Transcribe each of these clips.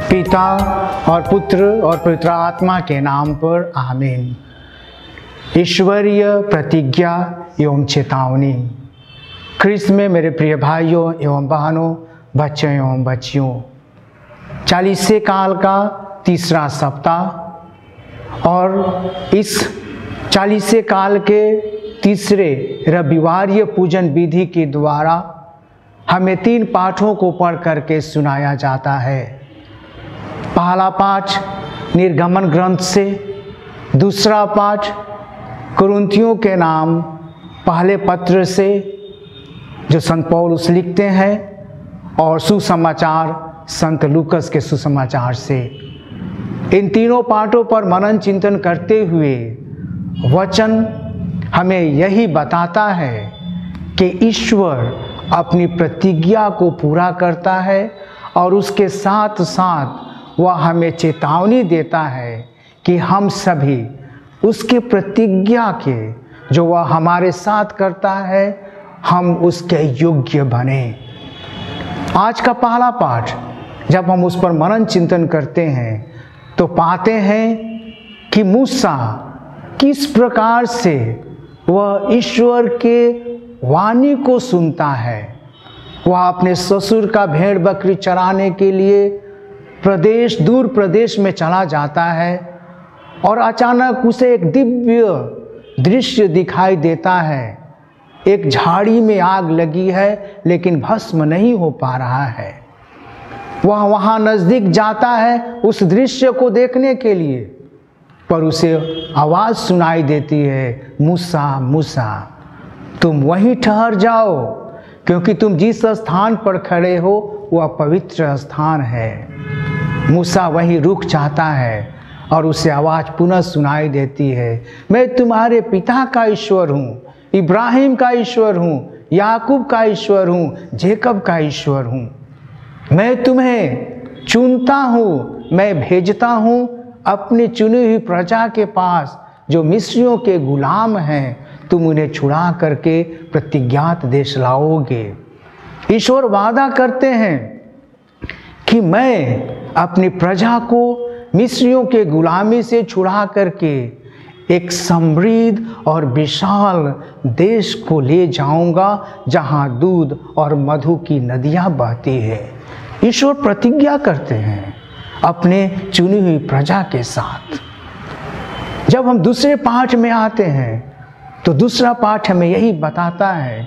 पिता और पुत्र और पवित्र आत्मा के नाम पर आमीन। ईश्वरीय प्रतिज्ञा एवं चेतावनी। ख्रिस्त में मेरे प्रिय भाइयों एवं बहनों, बच्चों एवं बच्चियों, 40 काल का तीसरा सप्ताह और इस 40 काल के तीसरे रविवारीय पूजन विधि के द्वारा हमें 3 पाठों को पढ़ करके सुनाया जाता है। पहला पाठ निर्गमन ग्रंथ से, दूसरा पाठ कुरिन्थियों के नाम पहले पत्र से जो संत पौलुस लिखते हैं, और सुसमाचार संत लूकस के सुसमाचार से। इन तीनों पाठों पर मनन चिंतन करते हुए वचन हमें यही बताता है कि ईश्वर अपनी प्रतिज्ञा को पूरा करता है और उसके साथ साथ वह हमें चेतावनी देता है कि हम सभी उसकी प्रतिज्ञा के जो वह हमारे साथ करता है, हम उसके योग्य बने। आज का पहला पाठ जब हम उस पर मनन चिंतन करते हैं तो पाते हैं कि मूसा किस प्रकार से वह ईश्वर के वाणी को सुनता है। वह अपने ससुर का भेड़ बकरी चराने के लिए दूर प्रदेश में चला जाता है और अचानक उसे एक दिव्य दृश्य दिखाई देता है। एक झाड़ी में आग लगी है लेकिन भस्म नहीं हो पा रहा है। वह वहाँ नज़दीक जाता है उस दृश्य को देखने के लिए, पर उसे आवाज़ सुनाई देती है, मूसा मूसा तुम वहीं ठहर जाओ, क्योंकि तुम जिस स्थान पर खड़े हो वह पवित्र स्थान है। मूसा वहीं रुक जाता है और उसे आवाज़ पुनः सुनाई देती है, मैं तुम्हारे पिता का ईश्वर हूँ, इब्राहिम का ईश्वर हूँ, याकूब का ईश्वर हूँ, जेकब का ईश्वर हूँ। मैं तुम्हें चुनता हूँ, मैं भेजता हूँ अपनी चुनी हुई प्रजा के पास जो मिस्रियों के गुलाम हैं। तुम उन्हें छुड़ा करके प्रतिज्ञात देश लाओगे। ईश्वर वादा करते हैं कि मैं अपनी प्रजा को मिस्रियों के गुलामी से छुड़ा करके एक समृद्ध और विशाल देश को ले जाऊंगा जहां दूध और मधु की नदियां बहती है। ईश्वर प्रतिज्ञा करते हैं अपने चुनी हुई प्रजा के साथ। जब हम दूसरे पाठ में आते हैं तो दूसरा पाठ हमें यही बताता है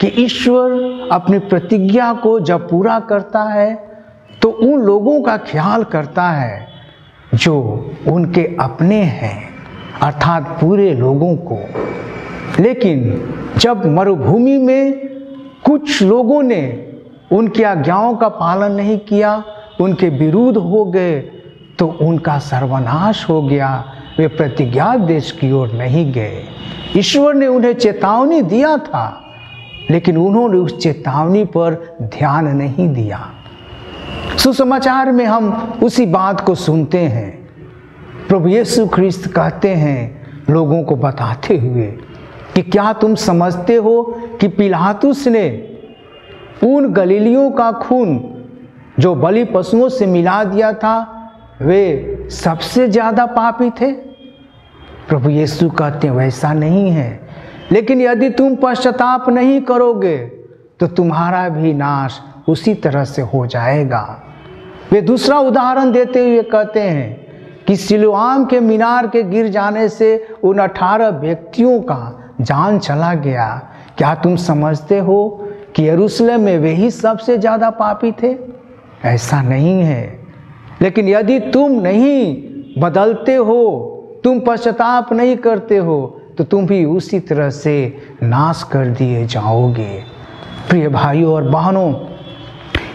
कि ईश्वर अपनी प्रतिज्ञा को जब पूरा करता है तो उन लोगों का ख्याल करता है जो उनके अपने हैं, अर्थात पूरे लोगों को। लेकिन जब मरुभूमि में कुछ लोगों ने उनकी आज्ञाओं का पालन नहीं किया, उनके विरुद्ध हो गए, तो उनका सर्वनाश हो गया। वे प्रतिज्ञात देश की ओर नहीं गए। ईश्वर ने उन्हें चेतावनी दिया था, लेकिन उन्होंने उस चेतावनी पर ध्यान नहीं दिया। सुसमाचार में हम उसी बात को सुनते हैं। प्रभु यीशु ख्रिस्त कहते हैं लोगों को बताते हुए कि क्या तुम समझते हो कि पिलातुस ने उन गलीलियों का खून जो बलि पशुओं से मिला दिया था, वे सबसे ज़्यादा पापी थे? प्रभु यीशु कहते हैं वैसा नहीं है, लेकिन यदि तुम पश्चाताप नहीं करोगे तो तुम्हारा भी नाश उसी तरह से हो जाएगा। वे दूसरा उदाहरण देते हुए कहते हैं कि सिलोआम के मीनार के गिर जाने से उन 18 व्यक्तियों का जान चला गया। क्या तुम समझते हो कि यरूशलेम में वे ही सबसे ज़्यादा पापी थे? ऐसा नहीं है। लेकिन यदि तुम नहीं बदलते हो, तुम पश्चाताप नहीं करते हो, तो तुम भी उसी तरह से नाश कर दिए जाओगे। प्रिय भाइयों और बहनों,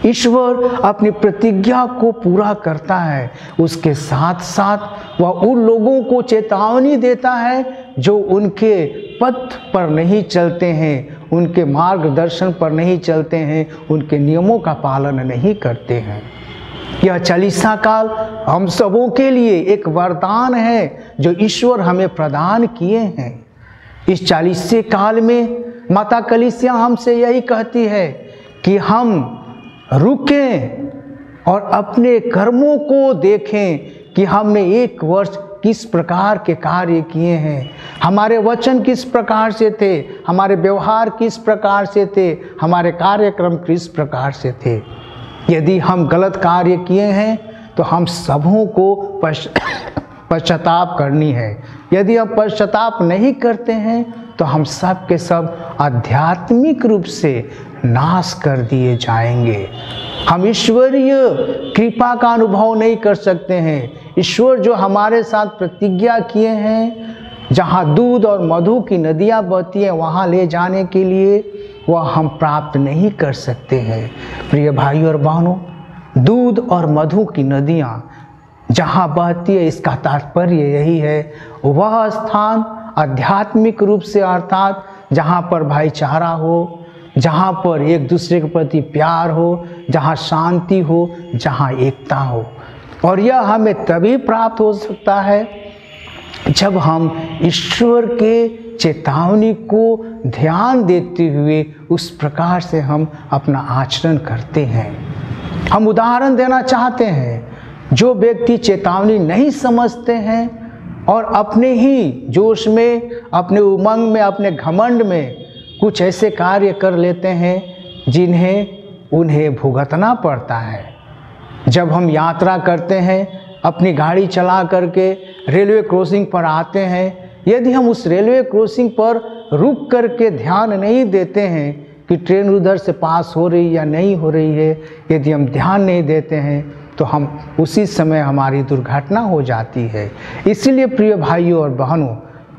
ईश्वर अपनी प्रतिज्ञा को पूरा करता है, उसके साथ साथ वह उन लोगों को चेतावनी देता है जो उनके पथ पर नहीं चलते हैं, उनके मार्गदर्शन पर नहीं चलते हैं, उनके नियमों का पालन नहीं करते हैं। यह 40 काल हम सबों के लिए एक वरदान है जो ईश्वर हमें प्रदान किए हैं। इस 40 काल में माता कलीसिया हमसे यही कहती है कि हम रुकें और अपने कर्मों को देखें कि हमने एक वर्ष किस प्रकार के कार्य किए हैं, हमारे वचन किस प्रकार से थे, हमारे व्यवहार किस प्रकार से थे, हमारे कार्यक्रम किस प्रकार से थे। यदि हम गलत कार्य किए हैं तो हम सबों को पश्चाताप करनी है। यदि हम पश्चाताप नहीं करते हैं तो हम सब के सब आध्यात्मिक रूप से नाश कर दिए जाएंगे। हम ईश्वरीय कृपा का अनुभव नहीं कर सकते हैं। ईश्वर जो हमारे साथ प्रतिज्ञा किए हैं, जहाँ दूध और मधु की नदियाँ बहती हैं वहाँ ले जाने के लिए, वह हम प्राप्त नहीं कर सकते हैं। प्रिय भाइयों और बहनों, दूध और मधु की नदियाँ जहाँ बहती है, इसका तात्पर्य यही है, वह स्थान आध्यात्मिक रूप से अर्थात जहाँ पर भाईचारा हो, जहाँ पर एक दूसरे के प्रति प्यार हो, जहाँ शांति हो, जहाँ एकता हो। और यह हमें तभी प्राप्त हो सकता है जब हम ईश्वर के चेतावनी को ध्यान देते हुए उस प्रकार से हम अपना आचरण करते हैं। हम उदाहरण देना चाहते हैं, जो व्यक्ति चेतावनी नहीं समझते हैं और अपने ही जोश में, अपने उमंग में, अपने घमंड में कुछ ऐसे कार्य कर लेते हैं जिन्हें उन्हें भुगतना पड़ता है। जब हम यात्रा करते हैं, अपनी गाड़ी चला करके रेलवे क्रॉसिंग पर आते हैं, यदि हम उस रेलवे क्रॉसिंग पर रुक करके ध्यान नहीं देते हैं कि ट्रेन उधर से पास हो रही या नहीं हो रही है, यदि हम ध्यान नहीं देते हैं तो हम उसी समय हमारी दुर्घटना हो जाती है। इसीलिए प्रिय भाइयों और बहनों,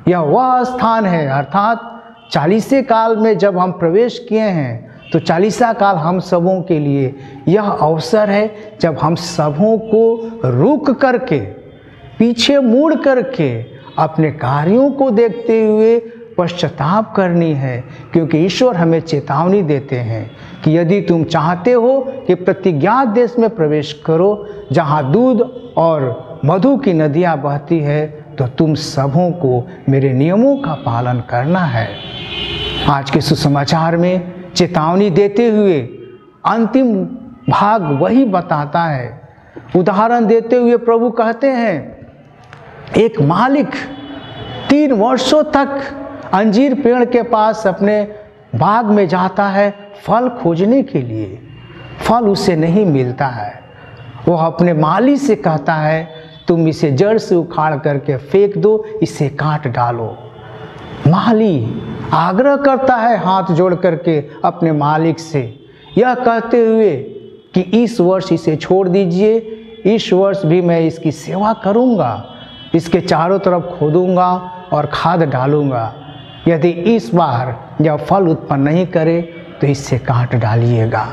यह वह स्थान है, अर्थात चालीसे काल में जब हम प्रवेश किए हैं तो चालीसा काल हम सबों के लिए यह अवसर है जब हम सबों को रुक करके, पीछे मुड़ करके अपने कार्यों को देखते हुए पश्चाताप करनी है। क्योंकि ईश्वर हमें चेतावनी देते हैं कि यदि तुम चाहते हो कि प्रतिज्ञात देश में प्रवेश करो जहाँ दूध और मधु की नदियाँ बहती है, तो तुम सबों को मेरे नियमों का पालन करना है। आज के सुसमाचार में चेतावनी देते हुए अंतिम भाग वही बताता है। उदाहरण देते हुए प्रभु कहते हैं, एक मालिक 3 वर्षों तक अंजीर पेड़ के पास अपने बाग में जाता है फल खोजने के लिए, फल उसे नहीं मिलता है। वह अपने माली से कहता है, तुम इसे जड़ से उखाड़ करके फेंक दो, इसे काट डालो। माली आग्रह करता है हाथ जोड़ करके अपने मालिक से, यह कहते हुए कि इस वर्ष इसे छोड़ दीजिए, इस वर्ष भी मैं इसकी सेवा करूंगा, इसके चारों तरफ खोदूंगा और खाद डालूंगा। यदि इस बार यह फल उत्पन्न नहीं करे तो इसे काट डालिएगा।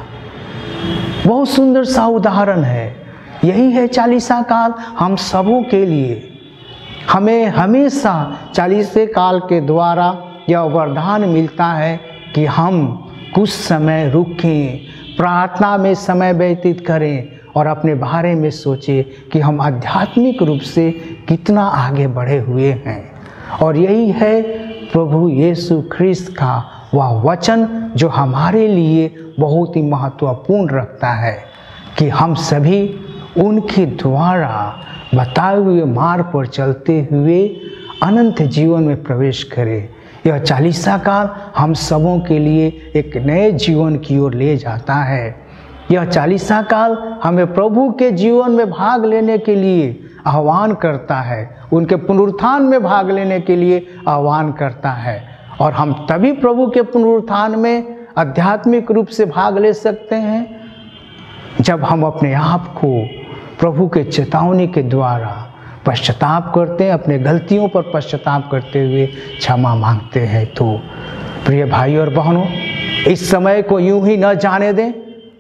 बहुत सुंदर सा उदाहरण है। यही है चालीसा काल हम सबों के लिए। हमें हमेशा चालीसे काल के द्वारा यह वरदान मिलता है कि हम कुछ समय रुकें, प्रार्थना में समय व्यतीत करें और अपने बारे में सोचें कि हम आध्यात्मिक रूप से कितना आगे बढ़े हुए हैं। और यही है प्रभु यीशु ख्रिस्त का वह वचन जो हमारे लिए बहुत ही महत्वपूर्ण रखता है कि हम सभी उनके द्वारा बताए हुए मार्ग पर चलते हुए अनंत जीवन में प्रवेश करें। यह चालीसा काल हम सबों के लिए एक नए जीवन की ओर ले जाता है। यह चालीसा काल हमें प्रभु के जीवन में भाग लेने के लिए आह्वान करता है, उनके पुनरुत्थान में भाग लेने के लिए आह्वान करता है। और हम तभी प्रभु के पुनरुत्थान में आध्यात्मिक रूप से भाग ले सकते हैं जब हम अपने आप को प्रभु के चेतावनी के द्वारा पश्चाताप करते हैं, अपने गलतियों पर पश्चाताप करते हुए क्षमा मांगते हैं। तो प्रिय भाई और बहनों, इस समय को यूं ही न जाने दें,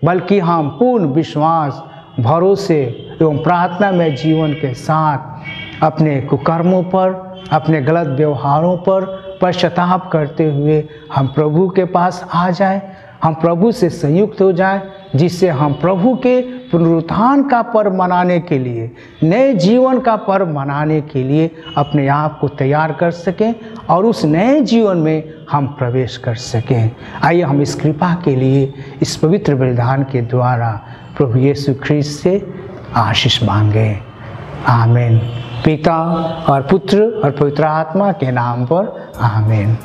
बल्कि हम पूर्ण विश्वास, भरोसे एवं प्रार्थना में जीवन के साथ अपने कुकर्मों पर, अपने गलत व्यवहारों पर पश्चाताप करते हुए हम प्रभु के पास आ जाएं, हम प्रभु से संयुक्त हो जाएं, जिससे हम प्रभु के पुनरुत्थान का पर्व मनाने के लिए, नए जीवन का पर्व मनाने के लिए अपने आप को तैयार कर सकें और उस नए जीवन में हम प्रवेश कर सकें। आइए हम इस कृपा के लिए इस पवित्र बलिदान के द्वारा प्रभु यीशु ख्रीस्त से आशीष मांगे। आमीन। पिता और पुत्र और पवित्र आत्मा के नाम पर आमीन।